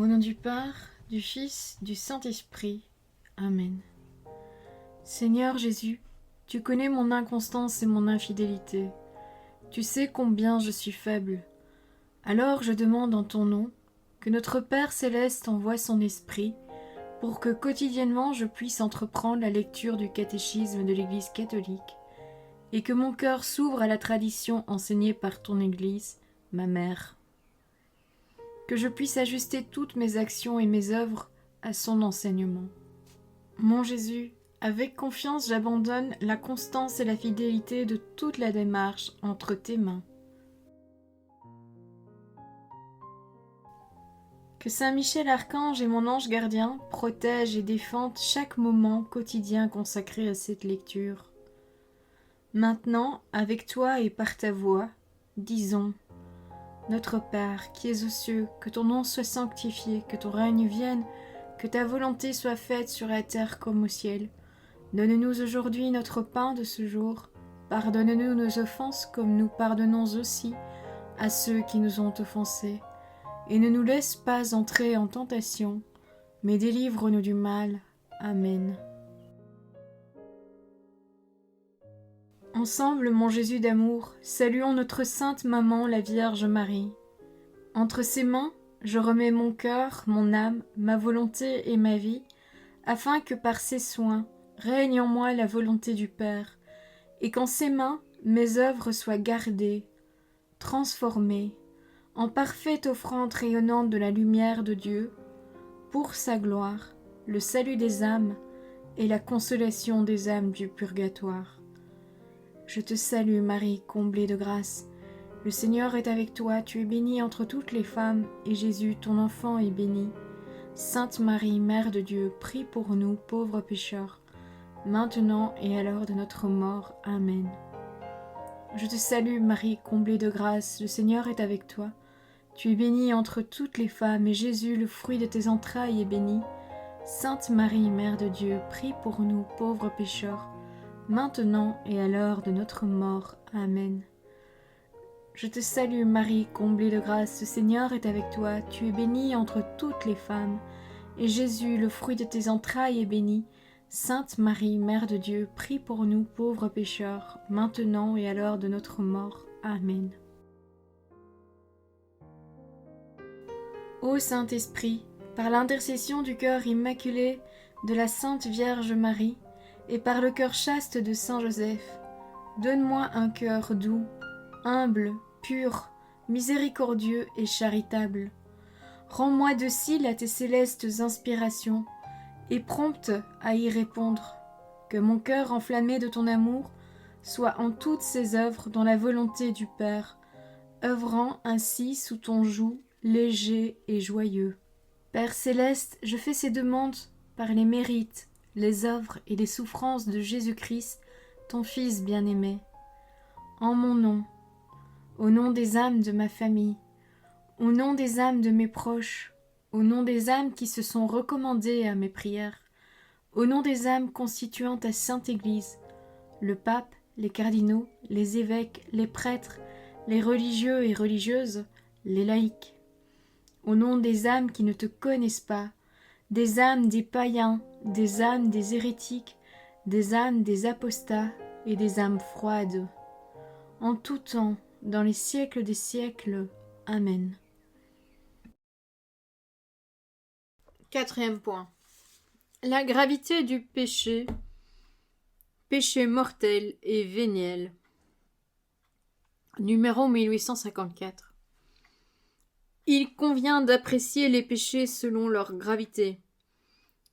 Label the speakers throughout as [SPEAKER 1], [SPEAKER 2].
[SPEAKER 1] Au nom du Père, du Fils, du Saint-Esprit. Amen. Seigneur Jésus, tu connais mon inconstance et mon infidélité. Tu sais combien je suis faible. Alors je demande en ton nom que notre Père céleste envoie son Esprit pour que quotidiennement je puisse entreprendre la lecture du catéchisme de l'Église catholique et que mon cœur s'ouvre à la tradition enseignée par ton Église, ma mère. Que je puisse ajuster toutes mes actions et mes œuvres à son enseignement. Mon Jésus, avec confiance j'abandonne la constance et la fidélité de toute la démarche entre tes mains. Que Saint Michel Archange et mon ange gardien protègent et défendent chaque moment quotidien consacré à cette lecture. Maintenant, avec toi et par ta voix, disons: Notre Père, qui es aux cieux, que ton nom soit sanctifié, que ton règne vienne, que ta volonté soit faite sur la terre comme au ciel. Donne-nous aujourd'hui notre pain de ce jour. Pardonne-nous nos offenses comme nous pardonnons aussi à ceux qui nous ont offensés. Et ne nous laisse pas entrer en tentation, mais délivre-nous du mal. Amen. Ensemble, mon Jésus d'amour, saluons notre sainte maman, la Vierge Marie. Entre ses mains, je remets mon cœur, mon âme, ma volonté et ma vie, afin que par ses soins règne en moi la volonté du Père, et qu'en ses mains mes œuvres soient gardées, transformées, en parfaite offrande rayonnante de la lumière de Dieu, pour sa gloire, le salut des âmes et la consolation des âmes du purgatoire. Je te salue Marie, comblée de grâce. Le Seigneur est avec toi, tu es bénie entre toutes les femmes, et Jésus, ton enfant, est béni. Sainte Marie, Mère de Dieu, prie pour nous, pauvres pécheurs, maintenant et à l'heure de notre mort. Amen. Je te salue Marie, comblée de grâce, le Seigneur est avec toi. Tu es bénie entre toutes les femmes, et Jésus, le fruit de tes entrailles, est béni. Sainte Marie, Mère de Dieu, prie pour nous, pauvres pécheurs, maintenant et à l'heure de notre mort. Amen. Je te salue Marie, comblée de grâce, le Seigneur est avec toi, tu es bénie entre toutes les femmes, et Jésus, le fruit de tes entrailles, est béni. Sainte Marie, Mère de Dieu, prie pour nous pauvres pécheurs, maintenant et à l'heure de notre mort. Amen. Ô Saint-Esprit, par l'intercession du cœur immaculé de la Sainte Vierge Marie, et par le cœur chaste de Saint Joseph, donne-moi un cœur doux, humble, pur, miséricordieux et charitable. Rends-moi docile à tes célestes inspirations et prompte à y répondre. Que mon cœur enflammé de ton amour soit en toutes ses œuvres dans la volonté du Père, œuvrant ainsi sous ton joug léger et joyeux. Père céleste, je fais ces demandes par les mérites, les œuvres et les souffrances de Jésus-Christ, ton Fils bien-aimé. En mon nom, au nom des âmes de ma famille, au nom des âmes de mes proches, au nom des âmes qui se sont recommandées à mes prières, au nom des âmes constituant ta Sainte Église, le pape, les cardinaux, les évêques, les prêtres, les religieux et religieuses, les laïcs, au nom des âmes qui ne te connaissent pas, des âmes des païens, des âmes des hérétiques, des âmes des apostats et des âmes froides, en tout temps, dans les siècles des siècles. Amen. Quatrième point. La gravité du péché, péché mortel et véniel. Numéro 1854. Il convient d'apprécier les péchés selon leur gravité.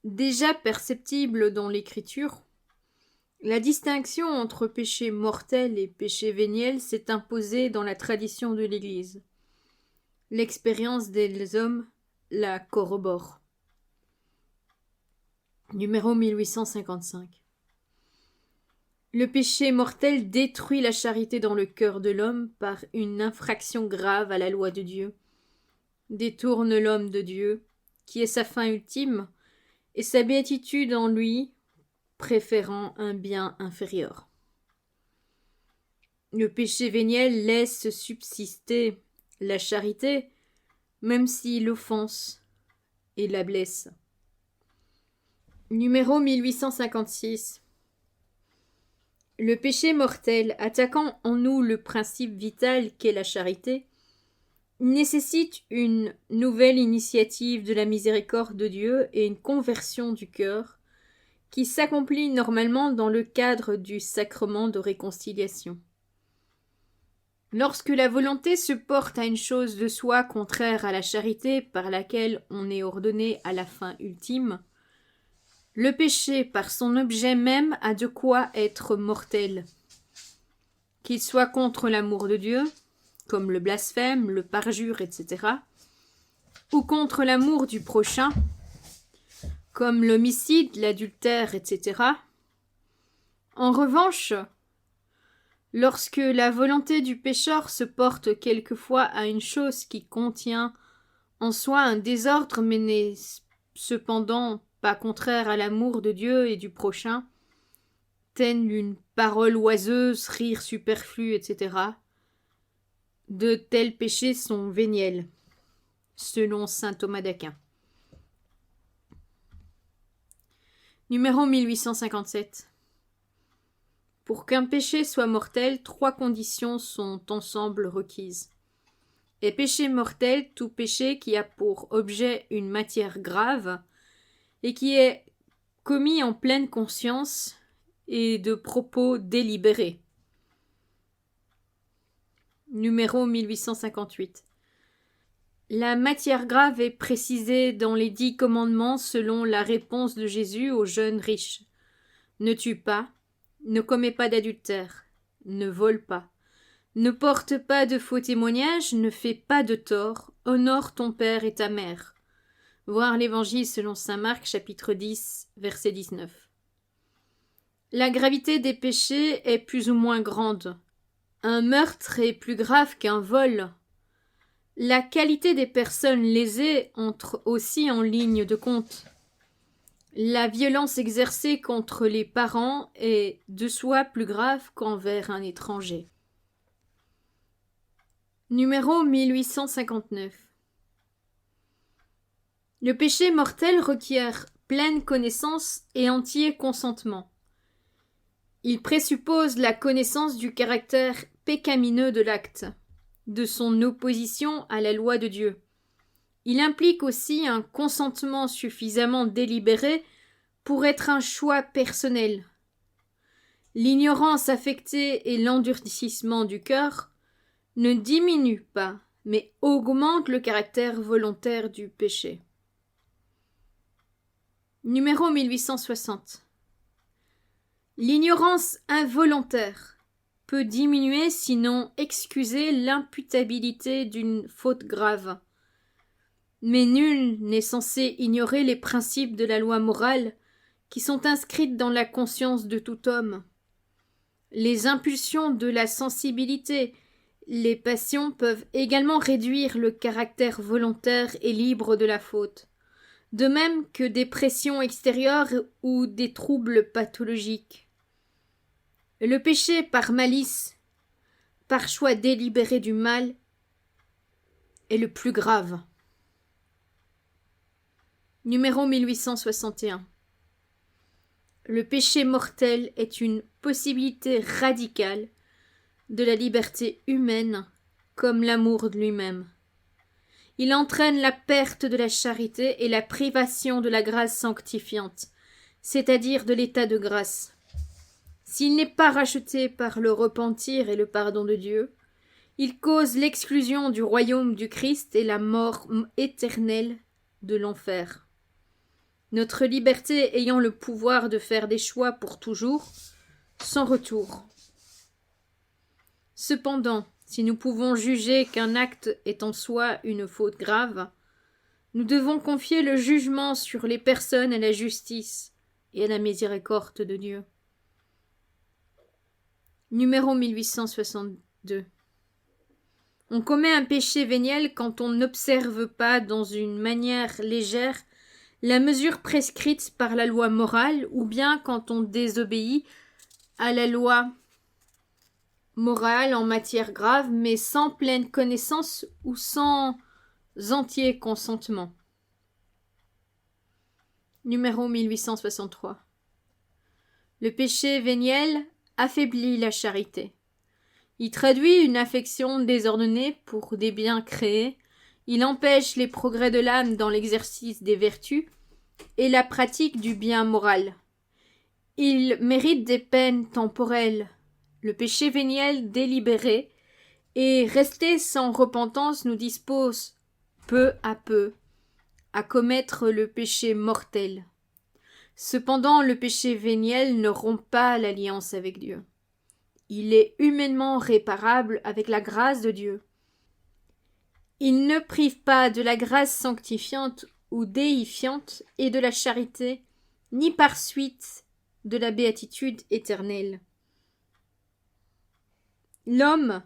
[SPEAKER 1] Déjà perceptible dans l'Écriture, la distinction entre péché mortel et péché véniel s'est imposée dans la tradition de l'Église. L'expérience des hommes la corrobore. Numéro 1855. Le péché mortel détruit la charité dans le cœur de l'homme par une infraction grave à la loi de Dieu, détourne l'homme de Dieu, qui est sa fin ultime, et sa béatitude en lui, préférant un bien inférieur. Le péché véniel laisse subsister la charité, même s'il offense
[SPEAKER 2] et la blesse. Numéro 1856. Le péché mortel, attaquant en nous le principe vital qu'est la charité, nécessite une nouvelle initiative de la miséricorde de Dieu et une conversion du cœur qui s'accomplit normalement dans le cadre du sacrement de réconciliation. Lorsque la volonté se porte à une chose de soi contraire à la charité par laquelle on est ordonné à la fin ultime, le péché, par son objet même, a de quoi être mortel. Qu'il soit contre l'amour de Dieu, comme le blasphème, le parjure, etc., ou contre l'amour du prochain, comme l'homicide, l'adultère, etc. En revanche, lorsque la volonté du pécheur se porte quelquefois à une chose qui contient en soi un désordre mais n'est cependant pas contraire à l'amour de Dieu et du prochain, telle une parole oiseuse, rire superflu, etc., de tels péchés sont véniels, selon saint Thomas d'Aquin. Numéro 1857. Pour qu'un péché soit mortel, 3 conditions sont ensemble requises. Est péché mortel tout péché qui a pour objet une matière grave et qui est commis en pleine conscience et de propos délibérés. Numéro 1858. La matière grave est précisée dans les 10 commandements selon la réponse de Jésus aux jeunes riches. Ne tue pas, ne commets pas d'adultère, ne vole pas, ne porte pas de faux témoignages, ne fais pas de tort, honore ton père et ta mère. Voir l'Évangile selon saint Marc, chapitre 10, verset 19. La gravité des péchés est plus ou moins grande. Un meurtre est plus grave qu'un vol. La qualité des personnes lésées entre aussi en ligne de compte. La violence exercée contre les parents est de soi plus grave qu'envers un étranger. Numéro 1859. Le péché mortel requiert pleine connaissance et entier consentement. Il présuppose la connaissance du caractère pécamineux de l'acte, de son opposition à la loi de Dieu. Il implique aussi un consentement suffisamment délibéré pour être un choix personnel. L'ignorance affectée et l'endurcissement du cœur ne diminuent pas, mais augmentent le caractère volontaire du péché. Numéro 1860. L'ignorance involontaire peut diminuer, sinon excuser l'imputabilité d'une faute grave. Mais nul n'est censé ignorer les principes de la loi morale qui sont inscrites dans la conscience de tout homme. Les impulsions de la sensibilité, les passions peuvent également réduire le caractère volontaire et libre de la faute, de même que des pressions extérieures ou des troubles pathologiques. Le péché par malice, par choix délibéré du mal, est le plus grave. Numéro 1861. Le péché mortel est une possibilité radicale de la liberté humaine comme l'amour de lui-même. Il entraîne la perte de la charité et la privation de la grâce sanctifiante, c'est-à-dire de l'état de grâce. S'il n'est pas racheté par le repentir et le pardon de Dieu, il cause l'exclusion du royaume du Christ et la mort éternelle de l'enfer. Notre liberté ayant le pouvoir de faire des choix pour toujours, sans retour. Cependant, si nous pouvons juger qu'un acte est en soi une faute grave, nous devons confier le jugement sur les personnes à la justice et à la miséricorde de Dieu. Numéro 1862. On commet un péché véniel quand on n'observe pas dans une manière légère la mesure prescrite par la loi morale ou bien quand on désobéit à la loi morale en matière grave mais sans pleine connaissance ou sans entier consentement. Numéro 1863. Le péché véniel affaiblit la charité. Il traduit une affection désordonnée pour des biens créés, il empêche les progrès de l'âme dans l'exercice des vertus et la pratique du bien moral. Il mérite des peines temporelles. Le péché véniel délibéré et resté sans repentance nous dispose, peu à commettre le péché mortel. Cependant, le péché véniel ne rompt pas l'alliance avec Dieu. Il est humainement réparable avec la grâce de Dieu. Il ne prive pas de la grâce sanctifiante ou déifiante et de la charité, ni par suite de la béatitude éternelle. L'homme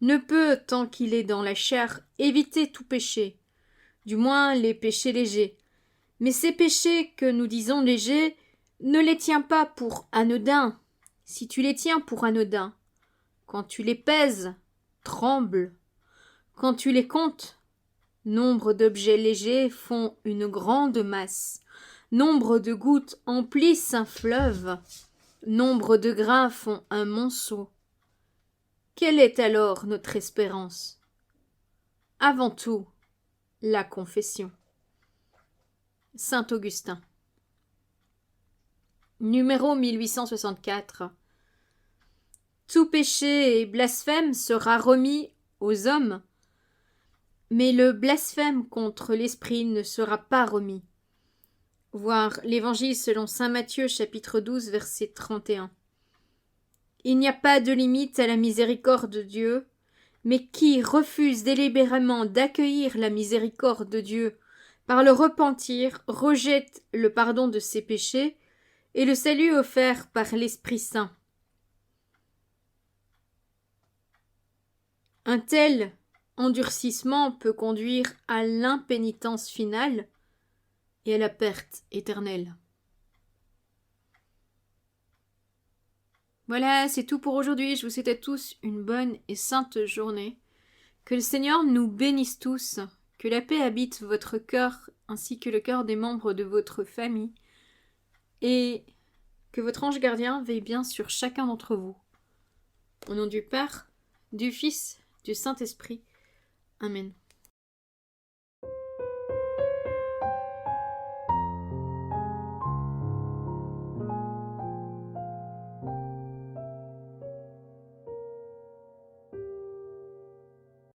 [SPEAKER 2] ne peut, tant qu'il est dans la chair, éviter tout péché, du moins les péchés légers. Mais ces péchés que nous disons légers, ne les tiens pas pour anodins. Si tu les tiens pour anodins, quand tu les pèses, tremble. Quand tu les comptes, nombre d'objets légers font une grande masse. Nombre de gouttes emplissent un fleuve. Nombre de grains font un monceau. Quelle est alors notre espérance? Avant tout, la confession. Saint Augustin. Numéro 1864. Tout péché et blasphème sera remis aux hommes, mais le blasphème contre l'esprit ne sera pas remis. Voir l'Évangile selon saint Matthieu, chapitre 12, verset 31. Il n'y a pas de limite à la miséricorde de Dieu, mais qui refuse délibérément d'accueillir la miséricorde de Dieu par le repentir, rejette le pardon de ses péchés et le salut offert par l'Esprit Saint. Un tel endurcissement peut conduire à l'impénitence finale et à la perte éternelle. Voilà, c'est tout pour aujourd'hui. Je vous souhaite à tous une bonne et sainte journée. Que le Seigneur nous bénisse tous, que la paix habite votre cœur ainsi que le cœur des membres de votre famille, et que votre ange gardien veille bien sur chacun d'entre vous. Au nom du Père, du Fils, du Saint-Esprit. Amen.